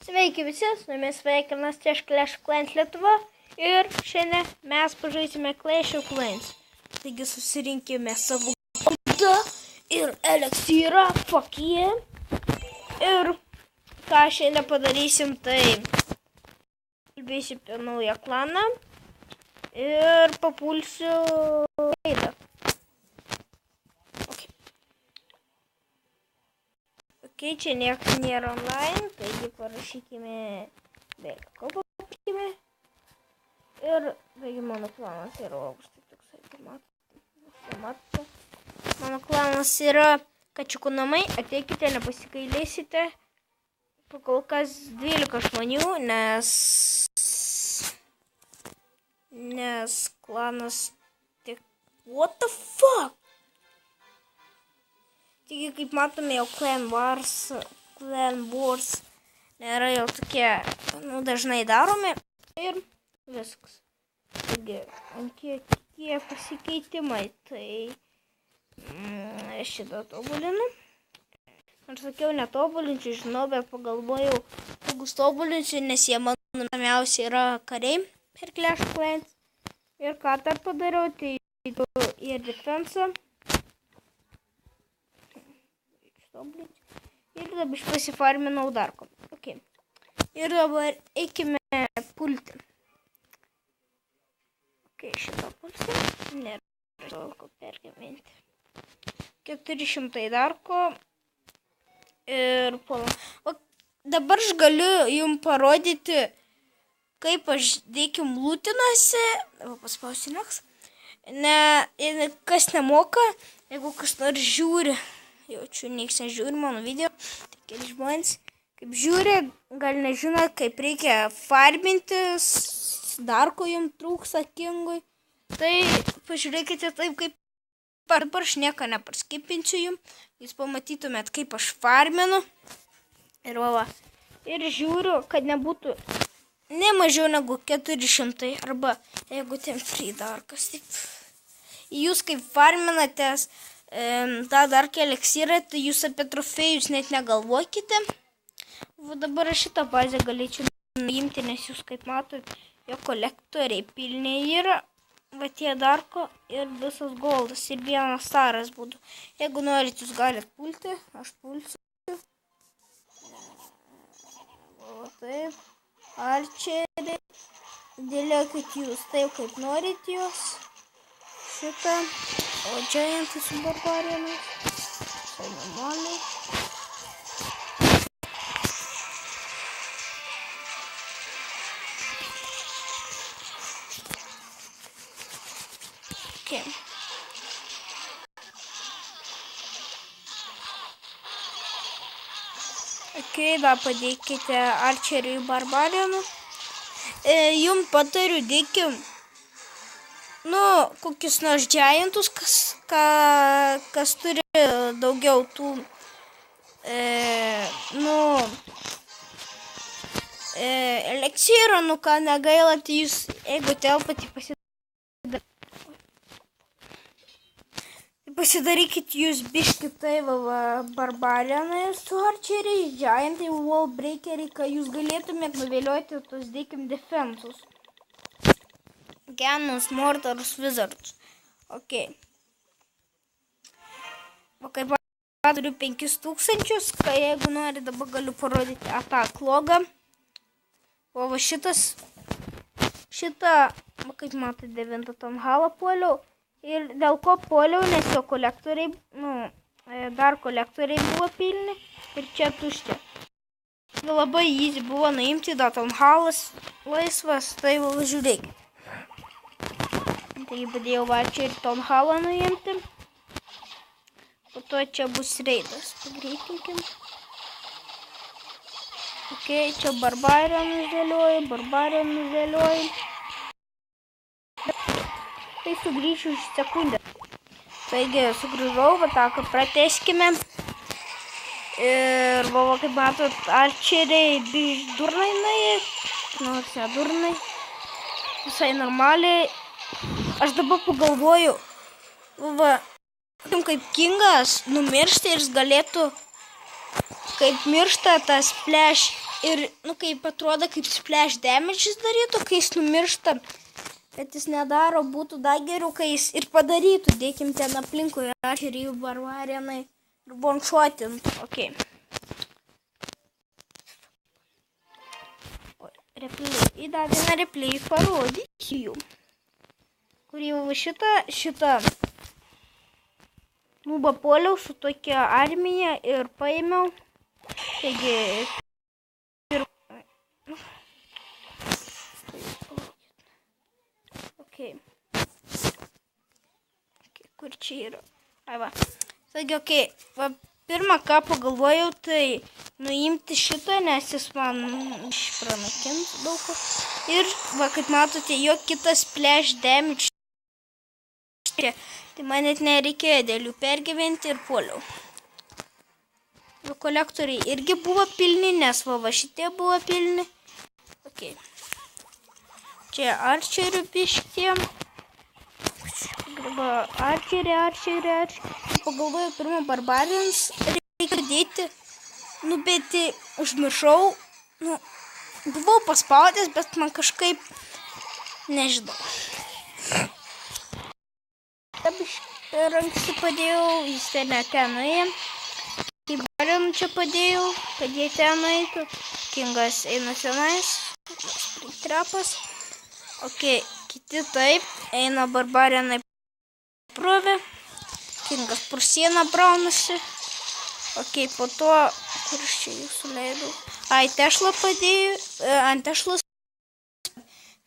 Sveiki visi, su jumis sveikinas iš Clash of Clans Lietuva ir šiandien mes pažaisime Clash of Clans. Taigi susirinkime savo komandą ir eliksyrą, fuck yeah. Ir ką šiandien padarysim, tai kalbėsiu apie naują klaną ir papulsiu raidą. Ok, čia niekas nėra online, taigi parašykime ko papakime. Ir taigi mano klanas yra štai toksai, tai matote. Mano klanas yra kačiukų namai, ateikite, nepasikailėsite. Pakol kas 12 žmonių, nes klanas tik... What the fuck? Taigi, kaip matome, jau Clan Wars nėra jau tokie, dažnai daromi ir viskas. Taigi, kokie pasikeitimai, tai šitą tobulinu. Aš sakiau, netobulinčiau, žinau, bet pagalvojau, jeigu tobulinsiu, nes jie mano namiausiai yra kariai per Clash of Clans. Ir ką dar padariau, tai ir defensą. Ir dabar pasifarminau darko. Okay. Ir dabar eikime pulti. Ok, šitą pulsi. Nėra daug pergaminti. 400 darko. Ir puolam. O dabar aš galiu jums parodyti, kaip aš dėkim lūtinuose. Dabar paspausiu neks. Kas nemoka, jeigu kas nors žiūri. Jaučiu, nieks nežiūri mano video, tai keli žmonės, kaip žiūri, gal nežino, kaip reikia farmintis, dar ko jums trūksta kingui. Tai pažiūrėkite taip, kaip dabar aš nieko nepaskipinsiu jums, jūs pamatytumėt, kaip aš farminu. Ir va, ir žiūriu, kad nebūtų ne mažiau negu 400, arba jeigu ten free darkas, taip. Jūs kaip farminatės, tą dar eliksyrą, tai jūs apie trofėjus net negalvokite. Va dabar šitą bazę galėčiau nuimti, nes jūs kaip matot, jo kolektoriai pilni yra. Va tie darko ir visas goldas ir vienas staras būtų. Jeigu norit, jūs galit pulti, aš pulsiu. O taip, arčeriai, dėliokit jūs taip, kaip norit jūs. Šitą, o giantai su barbarianais, tai normaliai. Okay. Ok, dar padėkite arčeriui barbarianų. Jums patariu, dėkim kokius nors giantus, kas turi daugiau tų, eliksyrų, ką negaila, tai jūs, jeigu telpate, pasidarykit jūs biški tai barbarianai su arčeriai, giantai, wall breakeriai, kad jūs galėtumėt nuvėlioti tos, dėkim, defensus. Genus, mortarus, wizards. Ok. O kaip turiu 5000, kai jeigu nori, dabar galiu parodyti attack logą. O va šitą, kaip matai, 9 ton halą puoliau. Ir dėl ko puoliau, nes jo kolektoriai, dar kolektoriai buvo pilni ir čia tušti. Labai easy buvo nuimti, da ton halas laisvas, tai va žiūrėkit. Tai padėjau va čia ir ton halą nuimti. Po to čia bus reidas. Pagreitinkim. Ok, čia barbarianus dėlioju. Tai sugrįšiu už sekundę. Taigi, sugrįžau, va tą, kad prateskime. Ir va, kaip matot, arčeriai biš durnai nuėjo. Nors ne durnai. Visai normaliai. Aš dabar pagalvoju, kaip kingas numiršti ir jis galėtų kaip miršta tas splash ir, nu, kaip atrodo, kaip splash damage darytų, kai jis numiršta, bet jis nedaro, būtų dar geriau, kai jis ir padarytų, dėkim ten aplinkui, archerį, barbarianai ir bonšuotintų, okei. Replay, į dar vieną replay parodysiu jų, kur jau šitą nubą puoliau su tokia armija ir paėmiau. Taigi, okay. Kur čia yra? Ai va. Taigi, va, pirmą ką pagalvojau, tai nuimti šitą, nes jis man išpranakins daug ko. Ir, va, kaip matote, jo kitas splash damage. Tai man net nereikėjo dėl jų pergyventi ir puoliau. Kolektoriai irgi buvo pilni, nes va šitie buvo pilni. Okay. Čia archerių piškė. Archerį. Pagalvojau, pirmą barbarians reikia dėti. Nu, bet užmiršau. Nu, buvau paspaudęs, bet man kažkaip nežinau. Ir anksti padėjau, jis ten nuėjo. Kaip galim čia padėjau, kad jie ten nueitų. Kingas eina senais, trapas. Ok, kiti taip, eina barbarianai provė. Kingas pro sieną braunasi. Ok, po to, kur aš čia jūsų leidau. Ai, tešlą padėjau, ant tešlos.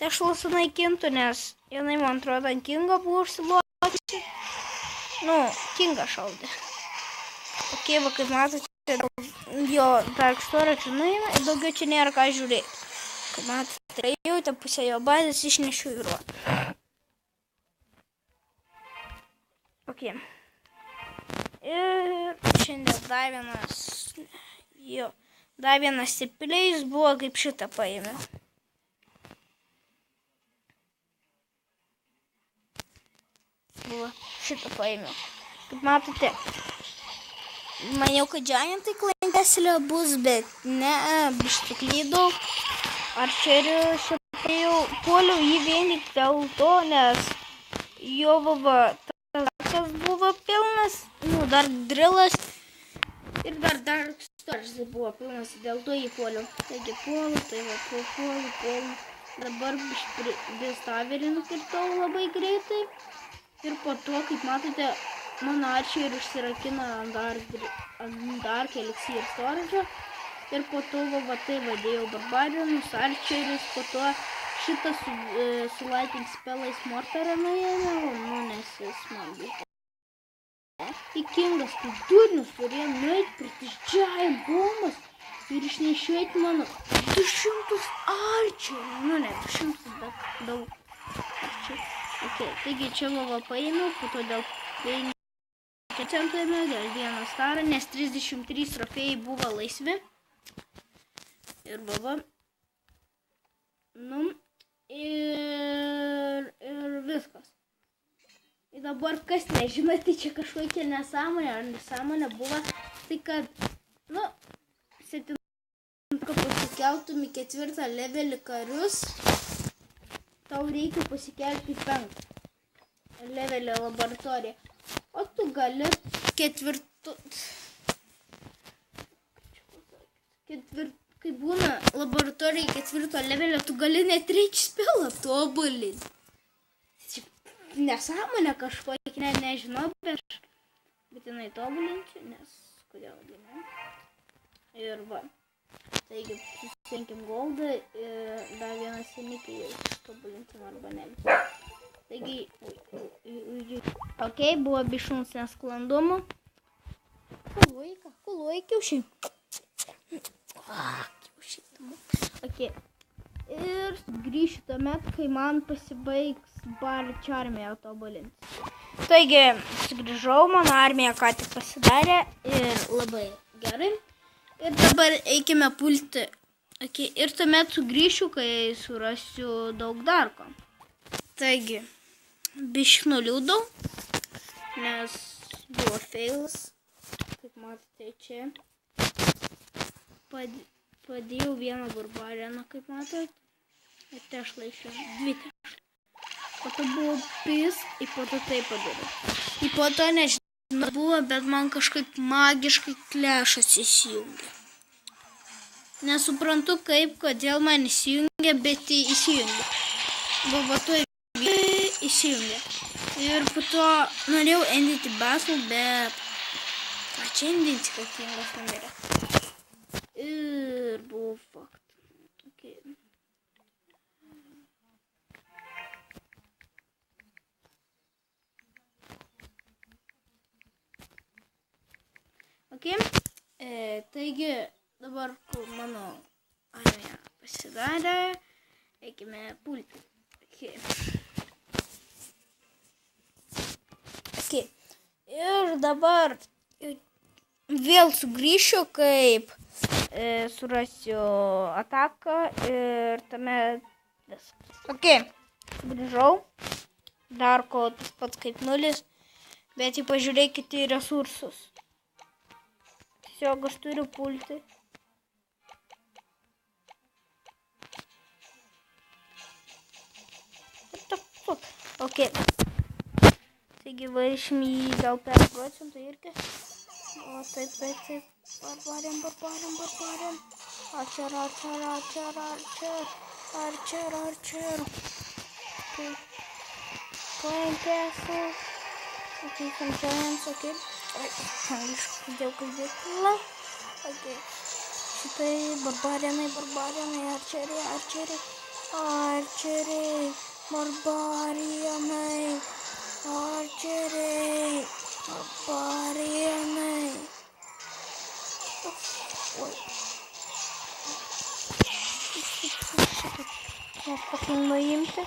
Tešlą sunaikintų, nes jinai, man atrodo, ant Kingo buvo užsiluoti. Nu, Kinga šaudė. Ok, va, kaip matote, jo Dark Storage nueina ir daugiau čia nėra ką žiūrėti. Kaip matote, jau tą pusę jo bazės išnešiu į ruotą. Ok. Ir šiandien dar vienas stipiliais buvo, kaip šitą paėmė. Šitą paėmiau. Kaip matote, maniau, kad Giantai klantesilė bus, bet ne, biškai klydau. Archerių šitą puoliau jį vien tik dėl to, nes jo tas buvo pilnas, nu, dar drillas ir dar Dark Storage buvo pilnas, dėl to jį puoliau. Taigi puolu, tai va, puolu. Dabar bistaverį nukirtau labai greitai. Ir po to, kaip matote, mano archerių užsirakina ant Dark Elixir Storage. Ir po to, va, tai vadėjau barbarianus, archerius, po to šitą su lighting spellais mortarą nuėmiau, nu, nes jis man buvo. Tai Kingas, kaip durnius, turėjo nueiti prie Giant bombas ir išnešiuoti mano 200 archerių. Nu, ne 200, bet daug archerių. Ok, taigi čia va paėmiau, po to dėl 5 centame, dėl 1 starą, nes 33 trofėjai buvo laisvi. Ir va. Nu, ir viskas. Ir dabar, kas nežino, tai čia kažkokia nesąmonė buvo, tai kad, nu, 7 pasikeltum į 4 levelį karius, tau reikia pasikelti 5 levelio laboratoriją. O tu gali kai būna laboratorija 4 levelio, tu gali net reikš spėlą tobulinti. Nesąmonė kažkokia, nežinau, bet būtinai tobulinti, nes kodėl ne. Ir va. Taigi, susirinkim goldą ir dar vieną senikį ištobulintim arba ne. Taigi, ok, buvo bišuns nesklandumų. Kuluoja kiaušiai. Kiaušiai. Ok, ir grįšiu tuomet, kai man pasibaigs Barch armija tobulinti. Taigi, sugrįžau, mano armija ką tik pasidarė ir labai gerai. Ir dabar eikime pulti. Okay. Ir tuomet sugrįšiu, kai surasiu daug darko. Taigi, bišk nuliūdau, nes buvo failas. Kaip matote čia. padėjau vieną barbarianą, kaip matot. Ir tešlą išėjau. 2 tešlą. Po to buvo pis, ir po to tai padariau. Ir po to nežinau buvo, bet man kažkaip magiškai klešas įsijungė. Nesuprantu kaip, kodėl man įsijungė, bet įsijungė. Buvo to įsijungė. Ir po to norėjau endyti battle, bet čia endinti, kad kingas numirė. Ir buvo fakt. Okay. Okay. Taigi, dabar, kol mano armija pasidarė, eikime pulti. Okay. Okay. Ir dabar vėl sugrįšiu, kaip surasiu ataką ir tame viskas. Ok, sugrįžau. Darko tas pats kaip 0, bet jau pažiūrėkite į resursus. Tiesiog aš turiu pulti. Ok. Taigi varyšim į gal 5 procentų irgi. O taip. Barbarian. Archer. Okay. Playing castle. Okay, some giants, okay. Angliškai pradėjau kalbėti. Okay. Šitai barbarianai, archeriai. Barbarianai. Oi. Fucking nuimti.